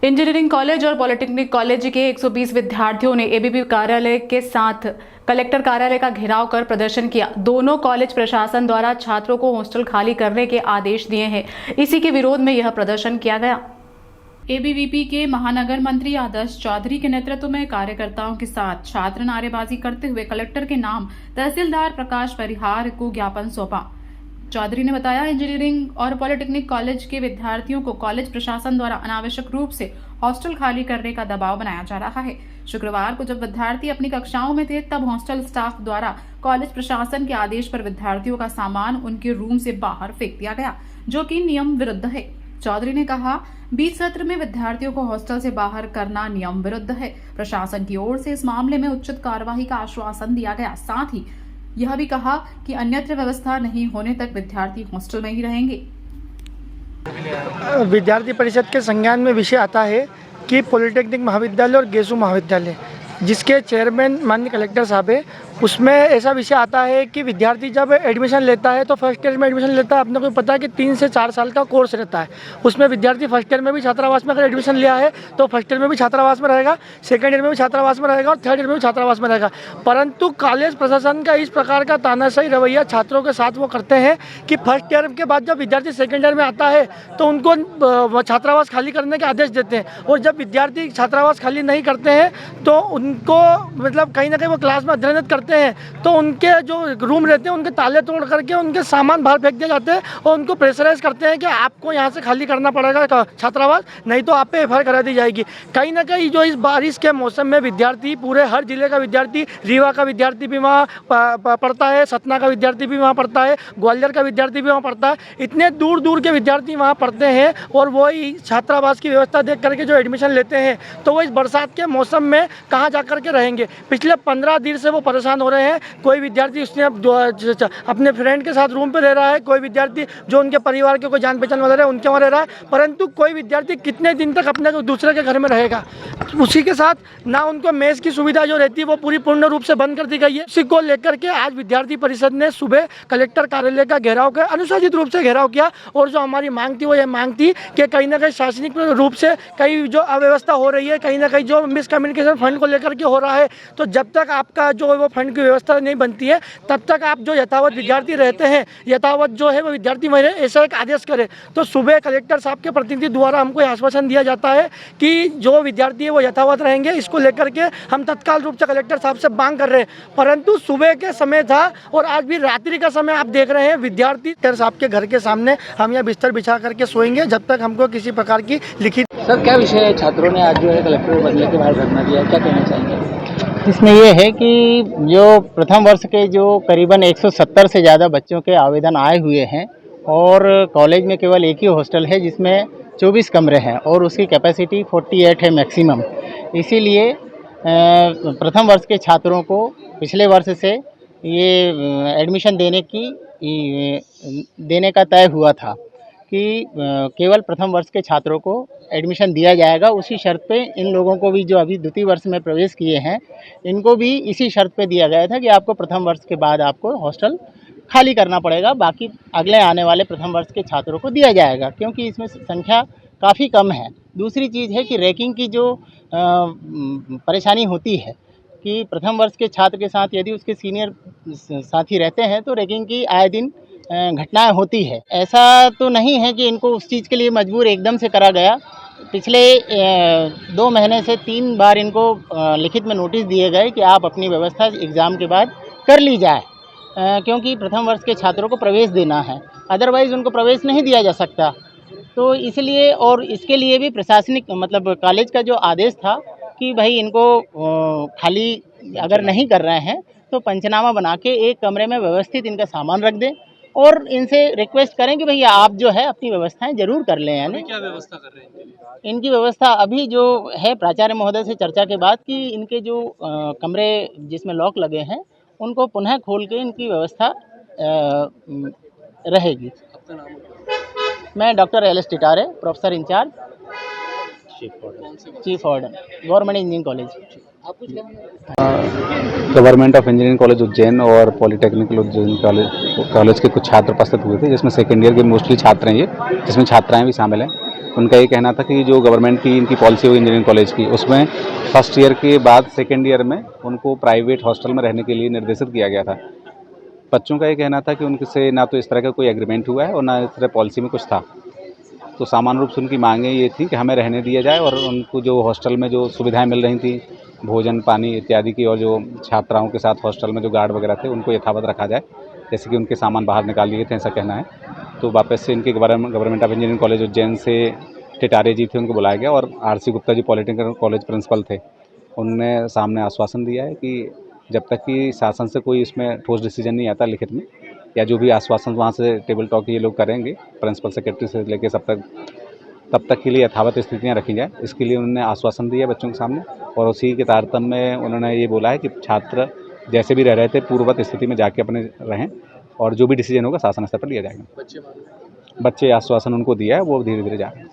Engineering college और polytechnic college के 120 विद्यार्थियों ने एबीवी कार्यालय के साथ कलेक्टर कार्यालय का घेराव कर प्रदर्शन किया। दोनों कॉलेज प्रशासन द्वारा छात्रों को हॉस्टल खाली करने के आदेश दिए हैं। इसी के विरोध में यह प्रदर्शन किया गया। एबीवीपी के महानगर मंत्री आदर्श चौधरी के नेतृत्व में कार्यकर्ताओं के साथ छात्र नारेबाजी करते हुए कलेक्टर के नाम तहसीलदार प्रकाश परिहार को ज्ञापन सौंपा। चौधरी ने बताया, इंजीनियरिंग और पॉलिटेक्निक कॉलेज के विद्यार्थियों को कॉलेज प्रशासन द्वारा अनावश्यक रूप से हॉस्टल खाली करने का दबाव बनाया जा रहा है। शुक्रवार को जब विद्यार्थी अपनी कक्षाओं में थे, तब हॉस्टल स्टाफ द्वारा कॉलेज प्रशासन के आदेश पर विद्यार्थियों का सामान उनके रूम से बाहर फेंक दिया गया, जो कि नियम विरुद्ध है। चौधरी ने कहा, बीच सत्र में विद्यार्थियों को हॉस्टल से बाहर करना नियम विरुद्ध है। प्रशासन की ओर से इस मामले में उचित कार्यवाही का आश्वासन दिया गया। साथ ही यह भी कहा कि अन्यत्र व्यवस्था नहीं होने तक विद्यार्थी हॉस्टल में ही रहेंगे। विद्यार्थी परिषद के संज्ञान में विषय आता है कि पॉलिटेक्निक महाविद्यालय और गेसु महाविद्यालय, जिसके चेयरमैन माननीय कलेक्टर साहब है, उसमें ऐसा विषय आता है कि विद्यार्थी जब एडमिशन लेता है तो फर्स्ट ईयर में एडमिशन लेता है। अपने को पता है कि 3 से 4 साल का कोर्स रहता है। उसमें विद्यार्थी फर्स्ट ईयर में भी छात्रावास में अगर एडमिशन लिया है तो फर्स्ट ईयर में भी छात्रावास में रहेगा, सेकंड ईयर में भी छात्रावास में रहेगा और थर्ड ईयर में भी छात्रावास में रहेगा। परंतु कॉलेज प्रशासन का इस प्रकार का तानाशाही रवैया छात्रों के साथ वो करते हैं कि फर्स्ट ईयर के बाद जब विद्यार्थी सेकेंड ईयर में आता है तो उनको छात्रावास खाली करने के आदेश देते हैं, और जब विद्यार्थी छात्रावास खाली नहीं करते हैं तो उनको मतलब कहीं ना कहीं वो क्लास में अध्ययन करते हैं तो उनके जो रूम रहते हैं उनके ताले तोड़ करके उनके सामान बाहर फेंक दिए जाते हैं और उनको प्रेशराइज करते हैं कि आपको यहाँ से खाली करना पड़ेगा छात्रावास, नहीं तो आप पे एफआईआर करा दी जाएगी। कहीं ना कहीं जो इस बारिश के मौसम में विद्यार्थी, पूरे हर जिले का विद्यार्थी, रीवा का विद्यार्थी भी वहाँ पढ़ता है, सतना का विद्यार्थी भी वहाँ पढ़ता है, ग्वालियर का विद्यार्थी भी वहाँ पढ़ता है, इतने दूर दूर के विद्यार्थी वहाँ पढ़ते हैं और वही छात्रावास की व्यवस्था देख करके जो एडमिशन लेते हैं तो वो इस बरसात के मौसम में कहाँ जा करके रहेंगे। पिछले 15 दिन से वो परेशान हो रहे हैं। कोई विद्यार्थी उसने अपने फ्रेंड के साथ रूम पे रह रहा है, कोई विद्यार्थी जो उनके परिवार के कोई जान पहचान वाले रहे उनके वहाँ रह रहा है, परंतु कोई विद्यार्थी कितने दिन तक अपने दूसरे के घर में रहेगा। उसी के साथ ना उनको मेस की सुविधा जो रहती है वो पूरी पूर्ण रूप से बंद कर दी गई है। उसी को लेकर के आज विद्यार्थी परिषद ने सुबह कलेक्टर कार्यालय का घेराव कर अनुशासित रूप से घेराव किया, और जो हमारी मांग थी वो ये मांग थी कि कहीं ना कहीं शासनिक रूप से कहीं जो अव्यवस्था हो रही है, कहीं ना कहीं जो मिसकम्युनिकेशन फंड को लेकर के हो रहा है, तो जब तक आपका जो वो फंड की व्यवस्था नहीं बनती है तब तक आप जो यथावत विद्यार्थी रहते हैं, यथावत जो है वो विद्यार्थी वहीं रहे, ऐसा एक आदेश करें। तो सुबह कलेक्टर साहब के प्रतिनिधि द्वारा हमको आश्वासन दिया जाता है कि जो विद्यार्थी है वो यथावत रहेंगे। इसको लेकर के हम तत्काल रूप से कलेक्टर साहब से मांग कर रहे हैं, परंतु सुबह के समय था और आज भी रात्रि का समय आप देख रहे हैं, विद्यार्थी कलेक्टर साहब के घर के सामने हम यहाँ बिस्तर बिछा करके सोएंगे जब तक हमको किसी प्रकार की लिखित। सर, क्या विषय है? छात्रों ने आज जो है कलेक्टर बदले के बाहर धरना दिया, क्या कहना चाहेंगे? इसमें यह है कि जो प्रथम वर्ष के जो करीबन 170 से ज़्यादा बच्चों के आवेदन आए हुए हैं और कॉलेज में केवल एक ही हॉस्टल है जिसमें 24 कमरे हैं और उसकी कैपेसिटी 48 है मैक्सिमम। इसीलिए प्रथम वर्ष के छात्रों को पिछले वर्ष से ये एडमिशन देने का तय हुआ था कि केवल प्रथम वर्ष के छात्रों को एडमिशन दिया जाएगा। उसी शर्त पे इन लोगों को भी जो अभी द्वितीय वर्ष में प्रवेश किए हैं इनको भी इसी शर्त पे दिया गया था कि आपको प्रथम वर्ष के बाद आपको हॉस्टल खाली करना पड़ेगा, बाकी अगले आने वाले प्रथम वर्ष के छात्रों को दिया जाएगा, क्योंकि इसमें संख्या काफ़ी कम है। दूसरी चीज़ है कि रैंकिंग की जो परेशानी होती है कि प्रथम वर्ष के छात्र के साथ यदि उसके सीनियर साथी रहते हैं तो रैंकिंग की आए दिन घटनाएं होती है। ऐसा तो नहीं है कि इनको उस चीज़ के लिए मजबूर एकदम से करा गया। पिछले 2 महीने से 3 बार इनको लिखित में नोटिस दिए गए कि आप अपनी व्यवस्था एग्ज़ाम के बाद कर ली जाए, क्योंकि प्रथम वर्ष के छात्रों को प्रवेश देना है, अदरवाइज़ उनको प्रवेश नहीं दिया जा सकता। तो इसलिए और इसके लिए भी प्रशासनिक मतलब कॉलेज का जो आदेश था कि भाई इनको खाली अगर नहीं कर रहे हैं तो पंचनामा बना के एक कमरे में व्यवस्थित इनका सामान रख दें और इनसे रिक्वेस्ट करें कि भैया आप जो है अपनी व्यवस्थाएं जरूर कर लें। यानी क्या व्यवस्था कर रहे हैं? इनकी व्यवस्था अभी जो है प्राचार्य महोदय से चर्चा के बाद कि इनके जो कमरे जिसमें लॉक लगे हैं उनको पुनः खोल के इनकी व्यवस्था रहेगी। आपका नाम? मैं doctor L S Titare, professor in charge, chief warden, government engineering college. आप कुछ कहना? Government of engineering college Ujjain और पॉलिटेक्निकल उज्जैन कॉलेज के कुछ छात्र उपस्थित हुए थे, जिसमें सेकेंड ईयर के मोस्टली छात्र हैं ये, जिसमें छात्राएं भी शामिल हैं। उनका ये कहना था कि जो गवर्नमेंट की इनकी पॉलिसी होगी इंजीनियरिंग कॉलेज की, उसमें फर्स्ट ईयर के बाद सेकेंड ईयर में उनको प्राइवेट हॉस्टल में रहने के लिए निर्देशित किया गया था। बच्चों का ये कहना था कि उनसे ना तो इस तरह का कोई एग्रीमेंट हुआ है और ना इस तरह पॉलिसी में कुछ था। तो सामान्य रूप से उनकी मांगें ये थी कि हमें रहने दिया जाए और उनको जो हॉस्टल में जो सुविधाएं मिल रही थी, भोजन पानी इत्यादि की, और जो छात्राओं के साथ हॉस्टल में जो गार्ड वगैरह थे उनको यथावत रखा जाए, जैसे कि उनके सामान बाहर निकाल लिए थे, ऐसा कहना है। तो वापस से इनके government of engineering college Ujjain से टिटारे जी थे, उनको बुलाया गया, और RC Gupta ji polytechnical college principal थे, उनने सामने आश्वासन दिया है कि जब तक कि शासन से कोई इसमें ठोस डिसीजन नहीं आता लिखित में, या जो भी आश्वासन वहाँ से टेबल टॉक ये लोग करेंगे प्रिंसिपल सेक्रेटरी से लेकर तब तक के लिए यथावत स्थितियाँ रखी जाए, इसके लिए उन्होंने आश्वासन दिया बच्चों के सामने। और उसी के तारतम्य में उन्होंने ये बोला है कि छात्र जैसे भी रह रहे थे पूर्ववत स्थिति में जाके अपने रहें, और जो भी डिसीजन होगा शासन स्तर पर लिया जाएगा। बच्चे आश्वासन उनको दिया है, वो धीरे धीरे जा रहे हैं।